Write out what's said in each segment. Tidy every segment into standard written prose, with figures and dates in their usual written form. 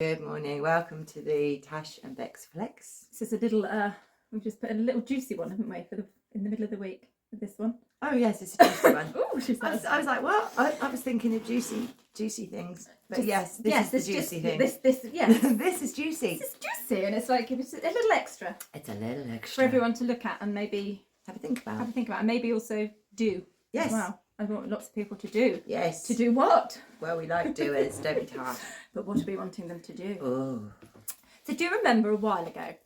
Good morning, welcome to the Tash and Bex Flex. This is a little, we've just put in a little juicy one, haven't we, in the middle of the week with this one. Oh yes, it's a juicy one. Oh, she says. I was like, what? I was thinking of juicy things. But this is the juicy thing. This this is juicy. This is juicy, and it's like it's a little extra. It's a little extra. For everyone to look at and maybe have a think about. And maybe also do. Yes. As well. I want lots of people to do. Yes. To do what? Well, we like doers, don't we, Tash? But what are we wanting them to do? Oh. So do you remember a while ago,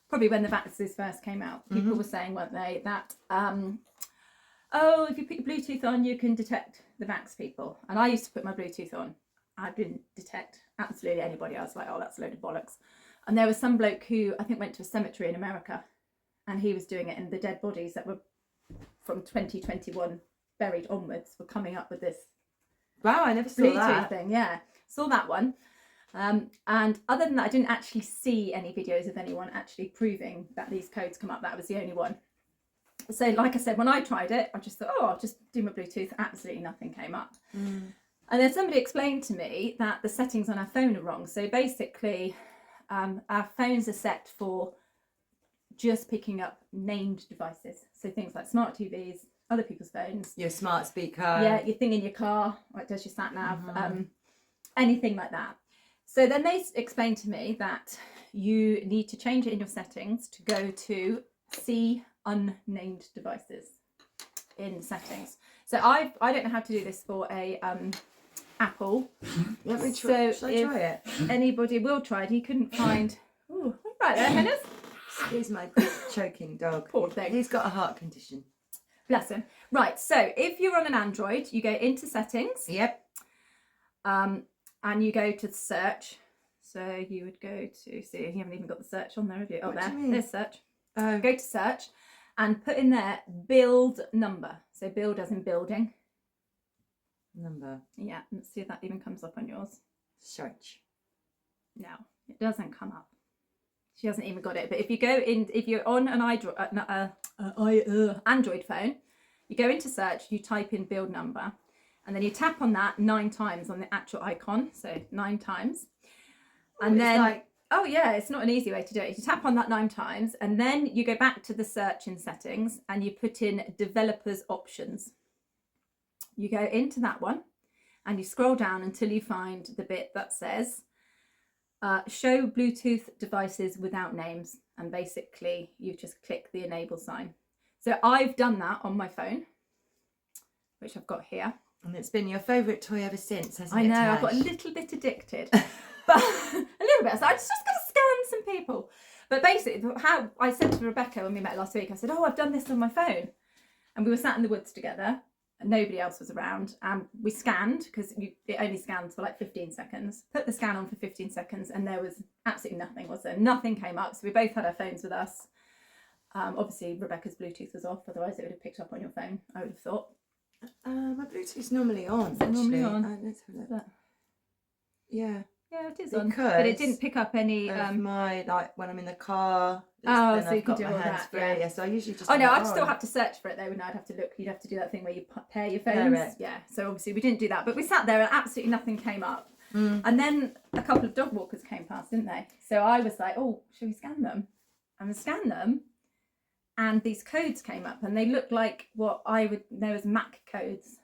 probably when the vaccines first came out, people were saying, weren't they, that if you put your Bluetooth on, you can detect the vax people. And I used to put my Bluetooth on. I didn't detect absolutely anybody. I was like, oh, that's a load of bollocks. And there was some bloke who I think went to a cemetery in America, and he was doing it, and the dead bodies that were from 2021 buried onwards were coming up with this. Wow, I never saw Bluetooth that thing. Yeah, saw that one. And other than that, I didn't actually see any videos of anyone actually proving that these codes come up. That was the only one. So like I said, when I tried it, I just thought, I'll just do my Bluetooth. Absolutely nothing came up. And then somebody explained to me that the settings on our phone are wrong. So basically, our phones are set for just picking up named devices. So things like smart TVs, other people's phones. Your smart speaker. Yeah, your thing in your car, like does your sat nav, anything like that. So then they explained to me that you need to change it in your settings to go to see unnamed devices in settings. So I don't know how to do this for a Apple. Let me try. So Shall I try it? Anybody will try it. He couldn't find. Oh, right there, Hennes. Excuse my choking dog. Poor thing. He's got a heart condition. Bless him. Right. So if you're on an Android, you go into settings. Yep. And you go to search. So you would go to, see, you haven't even got the search on there, have you? Oh, What there. do you mean? There's search. Oh. Go to search and put in there build number. So build as in building. Number. Yeah. Let's see if that even comes up on yours. Search. No, it doesn't come up. She hasn't even got it. But if you go in, if you're on an Android phone, you go into search, you type in build number, and then you tap on that 9 times on the actual icon. So 9 times. And then, oh yeah, it's not an easy way to do it. You tap on that 9 times, and then you go back to the search in settings and you put in developers options. You go into that one and you scroll down until you find the bit that says show Bluetooth devices without names, and basically you just click the enable sign. So I've done that on my phone, which I've got here. And it's been your favourite toy ever since, hasn't it? I know, Tash? I've got a little bit addicted, but a little bit. So I was just going to scan some people. But basically, how I said to Rebecca when we met last week, I said, I've done this on my phone. And we were sat in the woods together and nobody else was around. And we scanned, because it only scans for like 15 seconds. Put the scan on for 15 seconds and there was absolutely nothing, was there? Nothing came up. So we both had our phones with us. Obviously, Rebecca's Bluetooth was off, otherwise it would have picked up on your phone, I would have thought. My Bluetooth's normally on. Is it normally on? Let's have a look. Yeah. Yeah, it is on. Because But it didn't pick up any. my, like, when I'm in the car. Oh, then so I've you can got do my all hands that, free. yeah. Yeah, so I usually just. Oh no, have I'd it still on. have to search for it though, wouldn't I? I'd have to look. You'd have to do that thing where you pair your Pair phones. it. Yeah. So obviously we didn't do that, but we sat there and absolutely nothing came up. And then a couple of dog walkers came past, didn't they? So I was like, oh, should we scan them? And we scanned them, and these codes came up, and they looked like what I would know as MAC codes.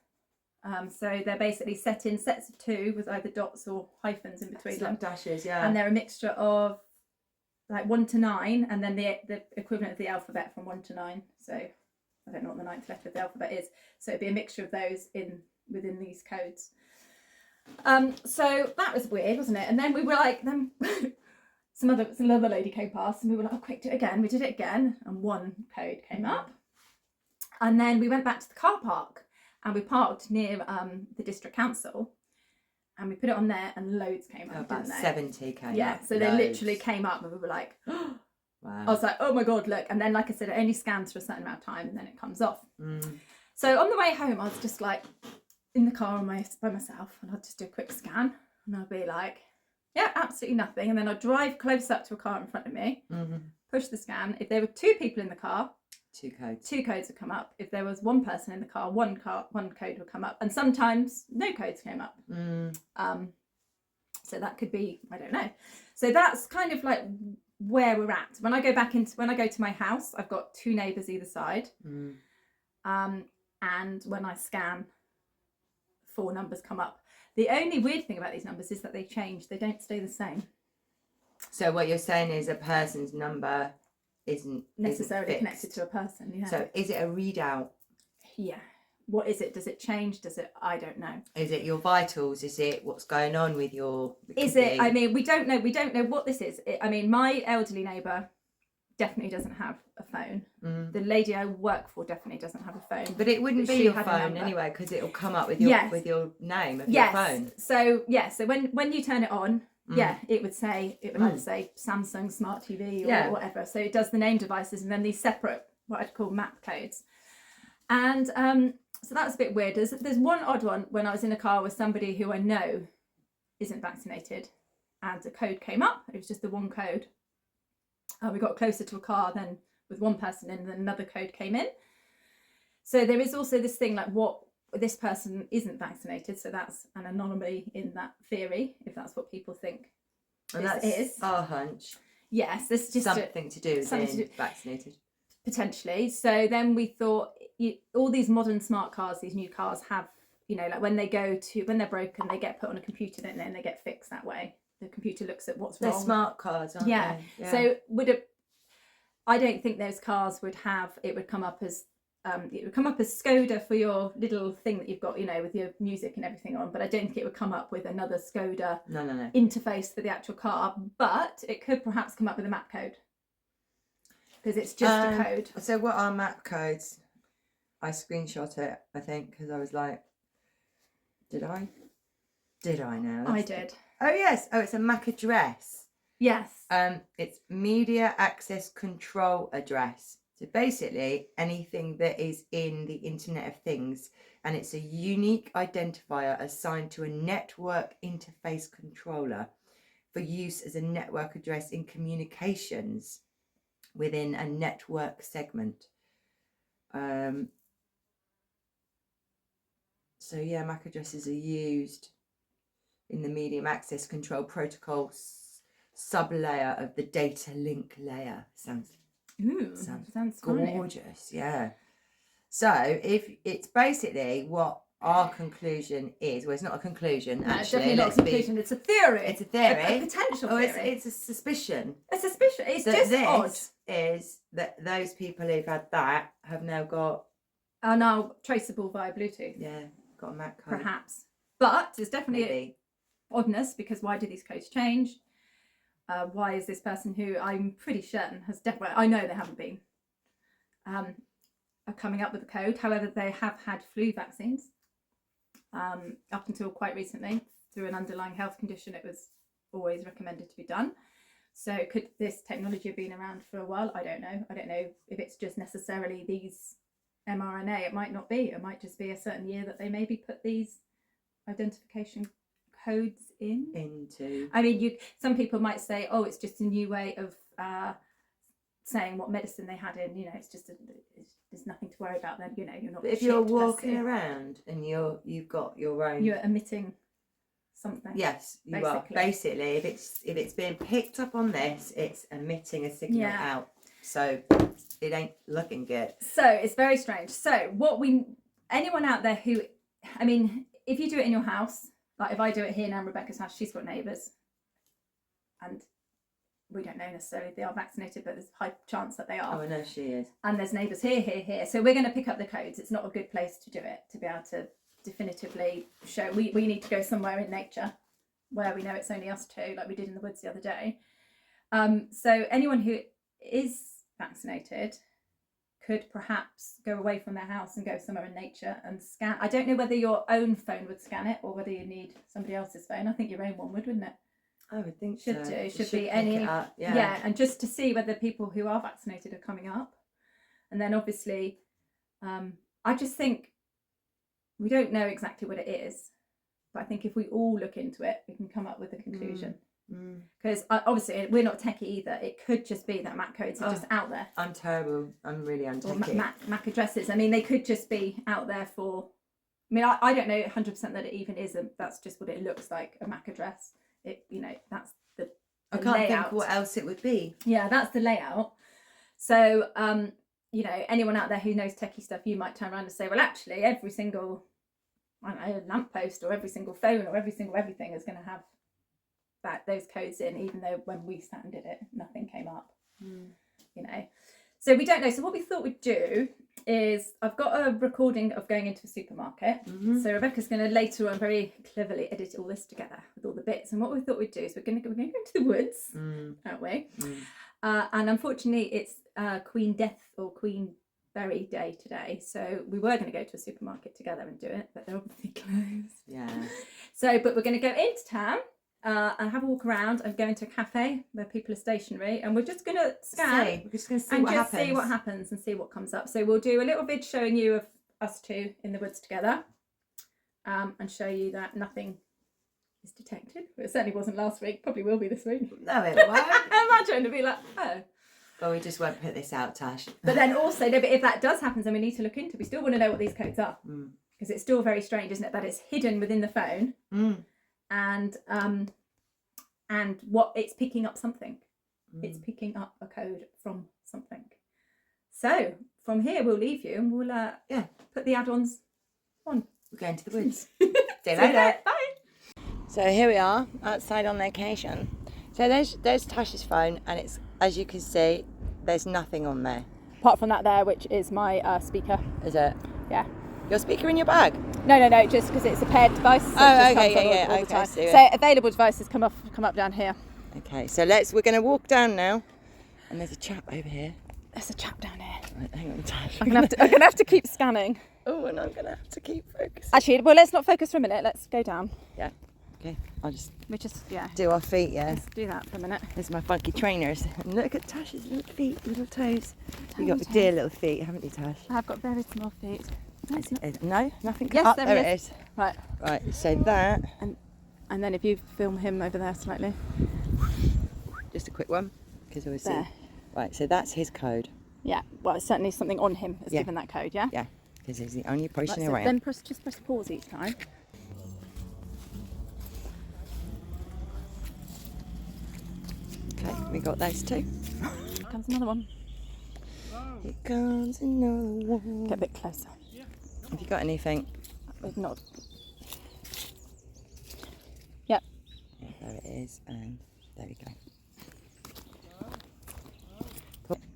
So they're basically set in sets of 2 with either dots or hyphens in between them. Dashes, yeah. And they're a mixture of like 1 to 9, and then the equivalent of the alphabet from 1 to 9. So I don't know what the 9th letter of the alphabet is. So it'd be a mixture of those within these codes. So that was weird, wasn't it? And then we were like, then some other lady came past, and we were like, oh, quick, do it again. We did it again, and 1 code came up. And then we went back to the car park, and we parked near the district council, and we put it on there, and loads came up. About didn't they? 70 came up. Yeah, so they literally came up, and we were like, Wow. I was like, oh my God, look. And then, like I said, it only scans for a certain amount of time, and then it comes off. So on the way home, I was just like in the car by myself, and I'd just do a quick scan, and I'd be like, yeah, absolutely nothing. And then I'd drive close up to a car in front of me, push the scan. If there were 2 people in the car, 2 codes. 2 codes would come up. If there was 1 person in the car, one code would come up, and sometimes no codes came up. So that could be, I don't know. So that's kind of like where we're at. When I go to my house, I've got 2 neighbours either side. And when I scan, 4 numbers come up. The only weird thing about these numbers is that they change. They don't stay the same. So what you're saying is a person's number isn't necessarily connected to a person. Yeah. So is it a readout? Yeah. What is it? Does it change? Does it? I don't know. Is it your vitals? Is it what's going on with your? Is it? I mean, we don't know. We don't know what this is. I mean, my elderly neighbour definitely doesn't have a phone. The lady I work for definitely doesn't have a phone. But it wouldn't be your phone anyway, because it'll come up with your with your name of your phone. So so when you turn it on, it would either say Samsung Smart TV or whatever. So it does the name devices and then these separate what I'd call map codes. And so that was a bit weird. There's one odd one when I was in a car with somebody who I know isn't vaccinated, and a code came up. It was just the one code. We got closer to a car then with one person in, and then another code came in. So there is also this thing like what this person isn't vaccinated, so that's an anomaly in that theory, if that's what people think. And that's our hunch. Yes, this is just something to do with being vaccinated. Potentially. So then we thought all these modern smart cars, these new cars have, like when they're broken, they get put on a computer, don't they, and they get fixed that way. The computer looks at what's wrong. They're smart cars, aren't they? Yeah. So I don't think those cars would come up as Skoda for your little thing that you've got, with your music and everything on. But I don't think it would come up with another Skoda interface for the actual car. But it could perhaps come up with a map code, because it's just a code. So what are map codes? I screenshot it, I think, because I was like, did I now? I did. Oh yes. Oh, it's a MAC address. Yes. It's media access control address. So basically anything that is in the Internet of Things, and it's a unique identifier assigned to a network interface controller for use as a network address in communications within a network segment. So yeah, MAC addresses are used in the medium access control protocol sublayer of the data link layer. Sounds gorgeous. Funny. Yeah. So if it's basically what our conclusion is, well, it's not a conclusion. No, actually, it's definitely not a conclusion. It's a theory. It's a theory. A potential theory. It's a suspicion. A suspicion. It's just odd. Is that those people who've had that have now are now traceable via Bluetooth. Yeah, got a MAC code. Perhaps. But there's definitely oddness, because why do these codes change? Why is this person who I'm pretty certain has definitely, I know they haven't been, are coming up with a code. However, they have had flu vaccines up until quite recently. Through an underlying health condition, it was always recommended to be done. So could this technology have been around for a while? I don't know. I don't know if it's just necessarily these mRNA. It might not be. It might just be a certain year that they maybe put these identification codes into. I mean, some people might say, oh, it's just a new way of saying what medicine they had in. It's just there's nothing to worry about then. You're not. But if you're walking around and you've got your own, you're emitting something. Yes, you are. Basically, if it's being picked up on this, it's emitting a signal out. So it ain't looking good. So it's very strange. So anyone out there who, I mean, if you do it in your house. Like if I do it here now in Rebecca's house, she's got neighbours, and we don't know necessarily if they are vaccinated, but there's a high chance that they are. Oh, I know she is. And there's neighbours here. So we're going to pick up the codes. It's not a good place to do it, to be able to definitively show. We need to go somewhere in nature where we know it's only us two, like we did in the woods the other day. So anyone who is vaccinated could perhaps go away from their house and go somewhere in nature and scan. I don't know whether your own phone would scan it or whether you need somebody else's phone. I think your own one would, wouldn't it? I would think should so. do. Should be any. Yeah, and just to see whether people who are vaccinated are coming up. And then obviously, I just think we don't know exactly what it is, but I think if we all look into it, we can come up with a conclusion. Because obviously we're not techie either. It could just be that MAC codes are just out there. I'm terrible. I'm really untechie. Or MAC addresses. I mean, they could just be out there for. I mean, I don't know 100% that it even is. That's just what it looks like, a MAC address. it, you know, that's the I can't layout. think what else it would be. Yeah, that's the layout. So, you know, anyone out there who knows techie stuff, you might turn around and say, well, actually, every single, I don't know, lamppost or every single phone or every single everything is going to have those codes in, even though when we sat and did it, nothing came up. You know, so we don't know. So what we thought we'd do is, I've got a recording of going into a supermarket. So Rebecca's going to later on very cleverly edit all this together with all the bits. And what we thought we'd do is we're going to go into the woods, aren't we? And unfortunately, it's Queen Death or Queen Berry Day today. So we were going to go to a supermarket together and do it, but they're obviously closed. Yeah. So, but we're going to go into town. And have a walk around and go into a cafe where people are stationary, and we're just going to scan. We're just going to see and what just happens. see what happens and see what comes up. So we'll do a little vid showing you of us two in the woods together, and show you that nothing is detected. It certainly wasn't last week. Probably will be this week. No, it won't. Imagine to be like, oh. But we just won't put this out, Tash. But then also, no, but if that does happen, then we need to look into. We still want to know what these codes are, because it's still very strange, isn't it, that it's hidden within the phone. And what it's picking up something. It's picking up a code from something. So from here we'll leave you and we'll put the add-ons on. We're going to the woods. See you later. later. Bye. So here we are outside on location. So there's Tash's phone, and it's, as you can see, there's nothing on there. Apart from that there, which is my speaker. Is it? Yeah. Your speaker in your bag? No, just because it's a paired device. So So available devices come up down here. Okay, so we're going to walk down now, and there's a chap over here. There's a chap down here. Right, hang on, Tash. I'm gonna have to keep scanning. Oh, and I'm going to have to keep focusing. Actually, well, let's not focus for a minute. Let's go down. Yeah. Okay, I'll just yeah. do our feet, yeah. Let's do that for a minute. There's my funky trainers. And look at Tash's little feet, little toes. You got dear little feet, haven't you, Tash? I've got very small feet. No, nothing. Yes, there it is. Right. Right, so that. And then if you film him over there slightly. Just a quick one, because obviously. There. Right, so that's his code. Yeah, well, it's certainly something on him has given that code, yeah? Yeah, because he's the only person Right, so around. then just press pause each time. Okay, we got those two. Here comes another one. Here comes another one. Get a bit closer. Have you got anything? We've not. Yep. Yeah, there it is, and there we go.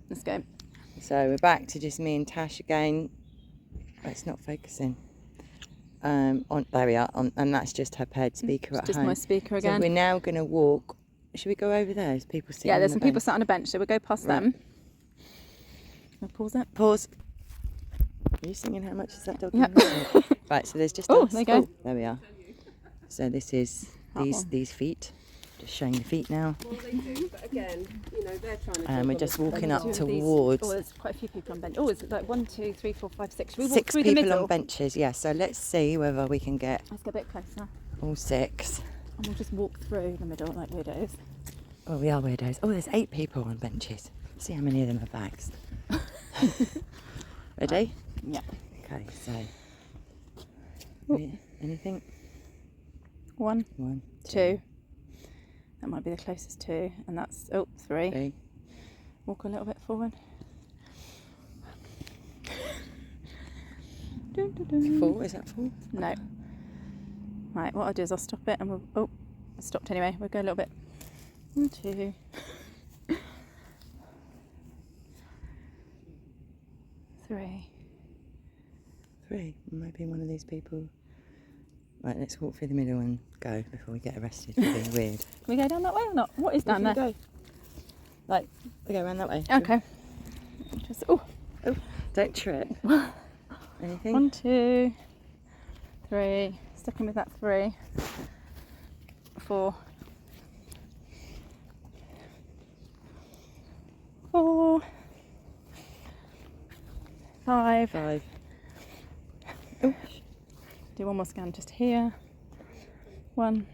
Let's go. So we're back to just me and Tash again. Oh, it's not focusing. There we are, and that's just her paired speaker at home. Just my speaker again. So we're now going to walk. Should we go over there? There's people sitting. Yeah, there's on some the people bench. sat on a bench, so we'll go past them. I'll pause it. Pause. Are you singing How Much Is That Dog? Yep. Right, so there's just Oh, us. there you go. Oh, there we are. So this is these feet. Just showing the feet now. Well, they do, but again, you know, they're trying to. And we're just walking up Two of towards. these. Oh, there's quite a few people on bench. Oh, it's like 1, 2, 3, 4, 5, 6. Should we walk 6 through the people middle? on benches, yeah. So let's see whether we can get Let's get a bit closer. all 6. And we'll just walk through the middle like weirdos. Oh, we are weirdos. Oh, there's 8 people on benches. See how many of them are bags. Ready? Yeah. Okay, so. Anything? 1, 1, 2. That might be the closest 2. And that's, 3. 3. Walk a little bit forward. 4, is that 4? No. Right, what I'll do is I'll stop it and we'll. Oh, it stopped anyway. We'll go a little bit. 1, 2. 3. 3. Maybe one of these people. Right, let's walk through the middle and go before we get arrested for being weird. Can we go down that way or not? What is down there? Go. Like, we go around that way. Okay. Just, oh, Don't trip. Anything? 1, 2, 3. Sticking with that 3. 4. 4. 5. 5. Oh. Do one more scan just here. 1.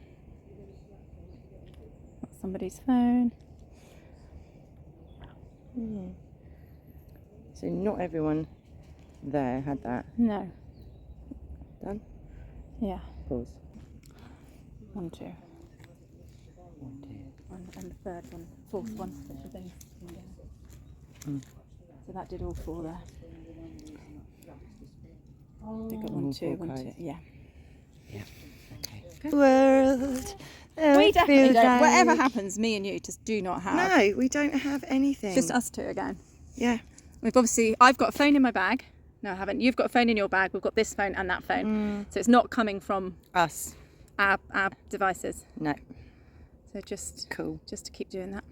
That's somebody's phone. So not everyone there had that. No. Done? Yeah. Pause. 1, 2. And the third one, fourth one, which was those two there. So that did all 4 there. They got 1, 2, 1, 2. Yeah. Yeah. Okay. World. We definitely don't. Whatever happens, me and you just do not have. No, we don't have anything. Just us two again. Yeah. We've obviously, I've got a phone in my bag. No, I haven't. You've got a phone in your bag. We've got this phone and that phone. So it's not coming from Us. our devices. No. So just Cool. just to keep doing that.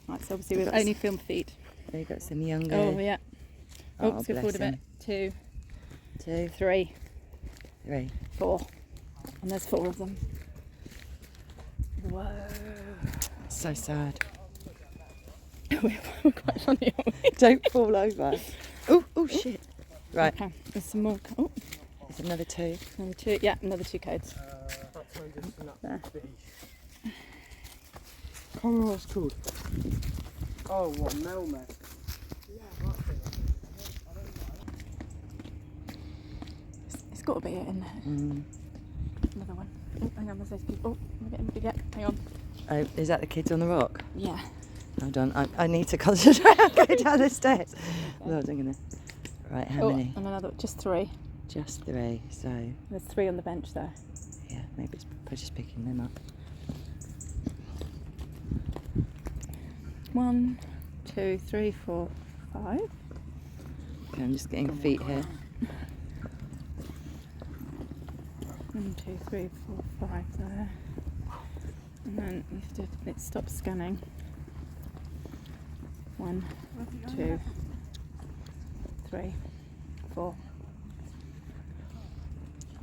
Right, so obviously we've only filmed feet. There you got some younger. Oh yeah. Oh, Let's go bless forward a bit. him. 2, 2, 3, 3. 4. And there's 4 of them. Whoa. So sad. We're quite funny, aren't we? Don't fall over. Oh shit. Right. Okay, there's some more. Oh, There's another 2. another 2. Yeah, another 2 codes. There. Oh, it's called. Oh, what Melmac? It's got to be it in there. Another one. Oh, hang on, there's those people. Oh, we're getting big. Hang on. Oh, is that the kids on the rock? Yeah. Hold on. I need to concentrate on going down the stairs. Lord, I'm gonna. Right, how many? And another, just 3. Just 3. So There's 3 on the bench there. yeah, maybe it's just picking them up. 1, 2, 3, 4, 5. Okay, I'm just getting feet here. 1, 2, 3, 4, 5 there. And then you have to, it stops scanning. 1, 2, 3, 4.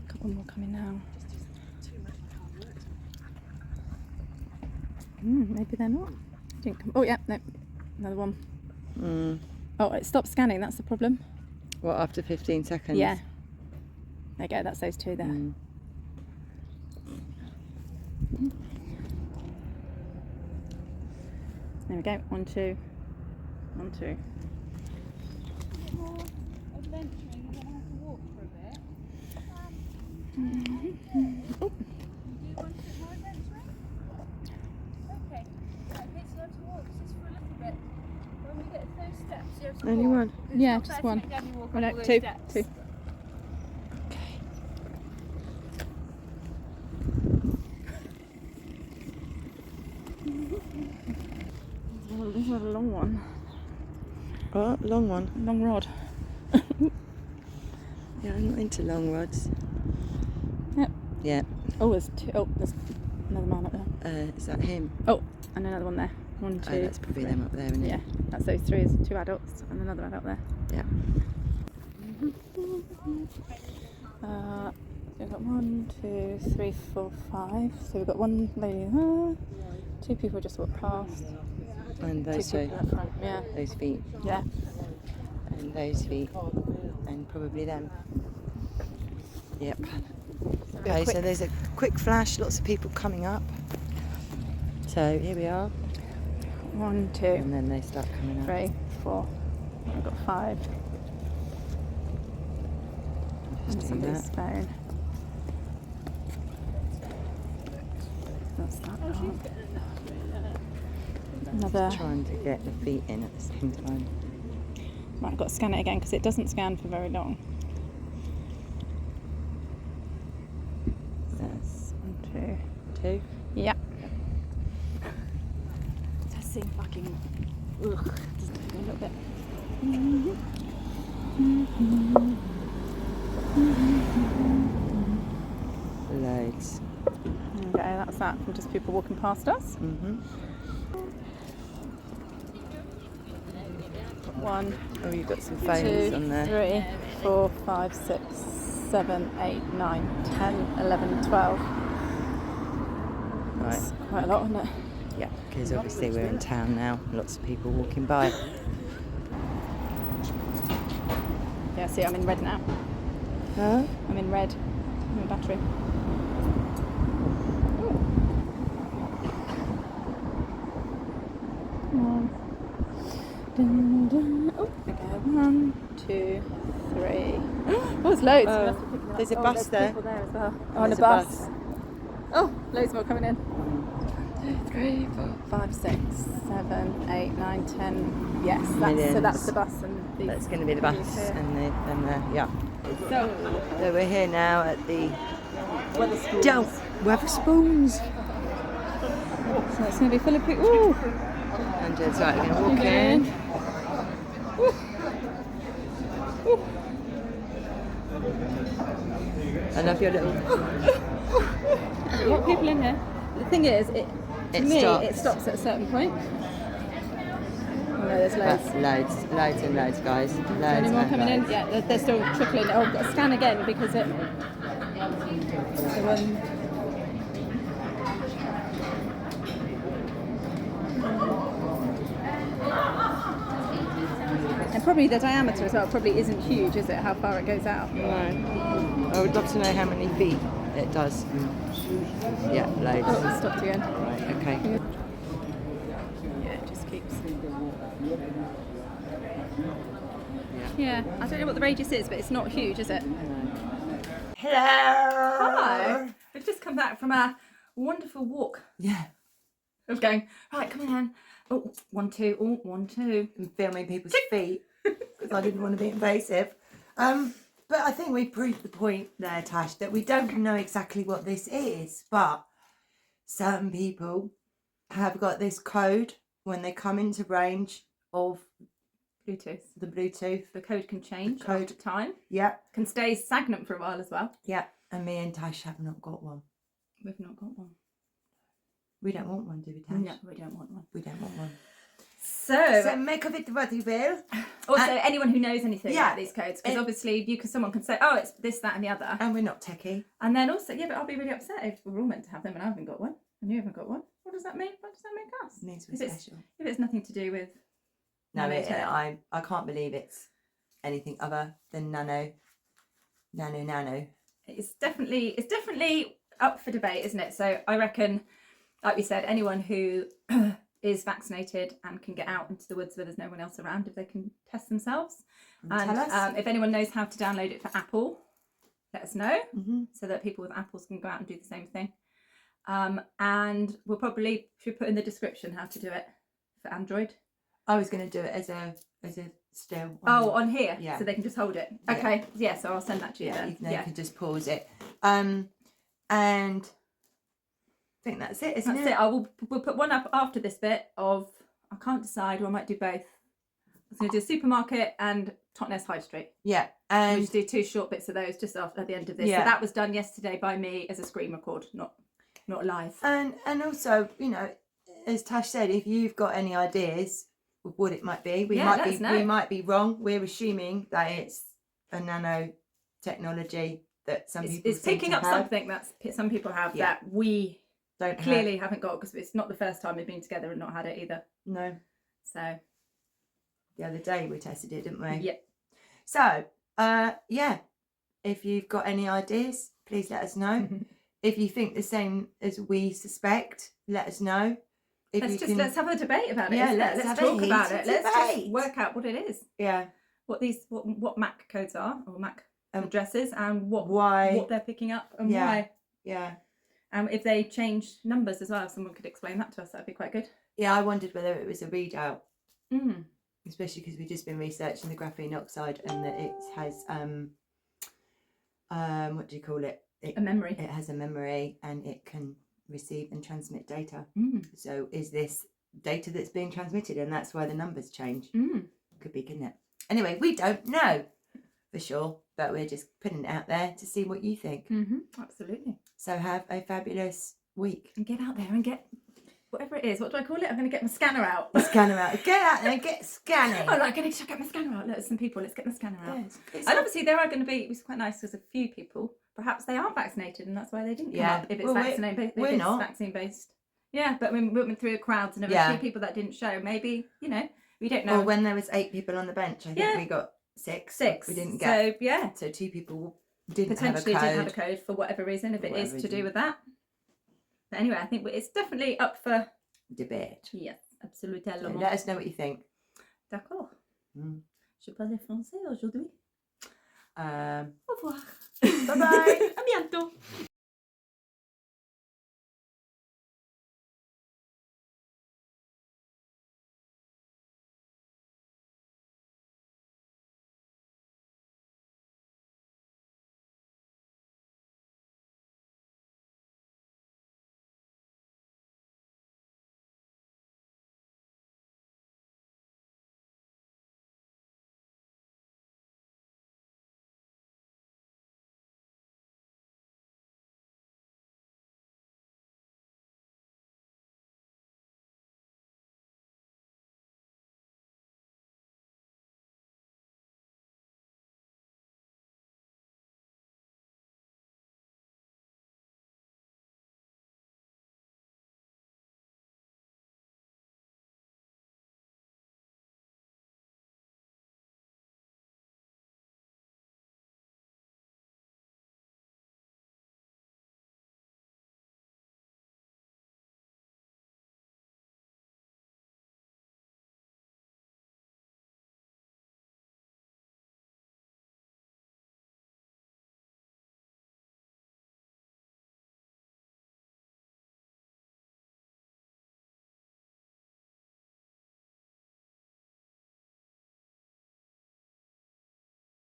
A couple more coming now. Maybe they're not. Didn't come. Oh yeah, no, another one. Oh, it stopped scanning. That's the problem. What, after 15 seconds? Yeah. There you go. That's those 2 there. There we go. 1, 2. 1, 2. Only one? Yeah, just 1. Oh no, 2. 2. This is a long one. What? Long one? Long rod. Yeah, I'm not into long rods. Yep. Yeah. Oh, there's 2. Oh, there's another man up there. Is that him? Oh, and another one there. 1, 2. Oh, that's probably them up there, isn't it? Yeah, that's those 3. There's 2 adults and another adult there. Yeah. We've got 1, 2, 3, 4, 5. So we've got 1 lady. 2 people just walked past. And those 2 two. people at the front. Yeah. Those feet. Yeah. And those feet. And probably them. Yep. Okay, so there's a quick flash, lots of people coming up. So here we are. 1, 2, And then they start coming up. 3, 4. We've got 5. Just And do somebody's that. phone. That's that. Another. Trying to get the feet in at the same time. Right, I've got to scan it again because it doesn't scan for very long. That's 1, 2. 2. Yeah. Does seem fucking. Ugh. Doesn't it? A little bit. Loads. Okay, that's that from just people walking past us. 1, Oh, you've got some 2, phones on there. 3, 4, 5, 6, 7, 8, 9, 10, 11, 12. Right. That's quite a lot, isn't it? Yeah, because obviously we're in town now. Lots of people walking by. Yeah, see, I'm in red now. Huh? I'm in red. I'm in battery. Dun, dun. Oh, okay. 1, 2, 3. Oh, there's loads. Oh, We must be picking up- there's a oh, bus there's there. people there as well. Oh, and There's a a bus. bus. Oh, loads more coming in. 2, 3, 4, 5, 6, 7, 8, 9, 10. Yes, so Millions. that's the bus, and these That's going to be the bus these here. and the yeah. So So we're here now at the Weatherspoons. So it's going to be full of people. Ooh. And it's right, we're going to walk in. I love your little. A lot of people in here. The thing is, it stops. stops at a certain point. Oh no, there's loads. Loads and loads, guys. Loads. Any more and coming in? loads. Yeah, they're still trickling. Oh, I've got to scan again because it. The one. And probably the diameter as well probably isn't huge, is it? How far it goes out? No. I would love to know how many feet it does. Yeah, loads. Oh, it stopped again. Right, okay. Yeah, it just keeps. Yeah, I don't know what the radius is, but it's not huge, is it? Hello. Hi. We've just come back from a wonderful walk. Yeah. Of going, right, come on. Oh, 1, 2, oh, 1, 2. And filming people's feet because I didn't want to be invasive. But I think we proved the point there, Tash, that we don't know exactly what this is, but certain people have got this code when they come into range of Bluetooth. the Bluetooth. The code can change The code. after time. Yeah, Can stay stagnant for a while as well. yeah. And me and Tash have not got one. We've not got one. We don't want one, do we, Tash? No, we don't want one. We don't want one. So Make of it what you will. also, anyone who knows anything yeah, about these codes, because obviously someone can say, oh, it's this, that, and the other. And we're not techie. And then also, yeah, but I'll be really upset if we're all meant to have them and I haven't got one, and you haven't got one. What does that mean? What does that make us? It means we're If it's- special. If it's nothing to do with No, nanotech. I can't believe it's anything other than nano. It's definitely up for debate, isn't it? So I reckon, like we said, anyone who is vaccinated and can get out into the woods where there's no one else around, if they can test themselves. And Tell us. if anyone knows how to download it for Apple, let us know, Mm-hmm. so that people with Apples can go out and do the same thing. And we'll probably should put in the description how to do it for Android. I was going to do it as a still. On here, Yeah. so they can just hold it. Yeah. Okay, yeah. So I'll send that to you Yeah, then. you can just pause it. And I think that's it, isn't That's it? it. We'll put one up after this bit of, I can't decide, or I might do both. I was going to do supermarket and Totnes High Street. Yeah, We'll and just do 2 short bits of those just after at the end of this. Yeah. So that was done yesterday by me as a screen record, not live. and also, as Tash said, if you've got any ideas of what it might be, we Yeah, might let be us know. we might be wrong. We're assuming that it's a nano technology that some people It's seem picking to up have. something that some people have Yeah. that we Don't clearly haven't got, because it's not the first time we've been together and not had it either. No, So the other day we tested it, didn't we? yeah, So, yeah, if you've got any ideas, please let us know. If you think the same as we suspect, let us know. If you let's have a debate about it. Yeah, isn't it? let's Let's have a talk about heated it. Let's just debate. work out what it is. Yeah. What MAC codes are, or MAC addresses, and Why? what they're picking up and Yeah. why. Yeah. If they change numbers as well, if someone could explain that to us, that'd be quite good. Yeah, I wondered whether it was a readout, Mm. especially because we've just been researching the graphene oxide and that it has what do you call it? A memory. It has a memory and it can receive and transmit data. Mm. So is this data that's being transmitted, and that's why the numbers change? Mm. Could be, couldn't it? Anyway, we don't know for sure, but we're just putting it out there to see what you think. Mm-hmm. Absolutely. So have a fabulous week. And get out there and get whatever it is. What do I call it? I'm going to get my scanner out. Scanner out. Get out there and get scanning. I'm going to get my scanner out. Look, some people. Let's get my scanner out. Yes, it's And obviously there are going to be, it's quite nice because a few people, perhaps they aren't vaccinated and that's why they didn't come Yeah. up if it's Well, vaccine not. vaccine based. Yeah, but when we went through the crowds and there were Yeah. a few people that didn't show, maybe, we don't know. Or when there was 8 people on the bench, I think Yeah. we got 6. 6. We didn't get. So, yeah, So 2 people didn't potentially have a code. didn't have a code for whatever reason, if For it is whatever to do reason. with that. But anyway, I think it's definitely up for, Debate. yes, So absolument. let us know what you think. D'accord. Mm. Je parle français aujourd'hui. Um, Au revoir. Bye bye. À bientôt.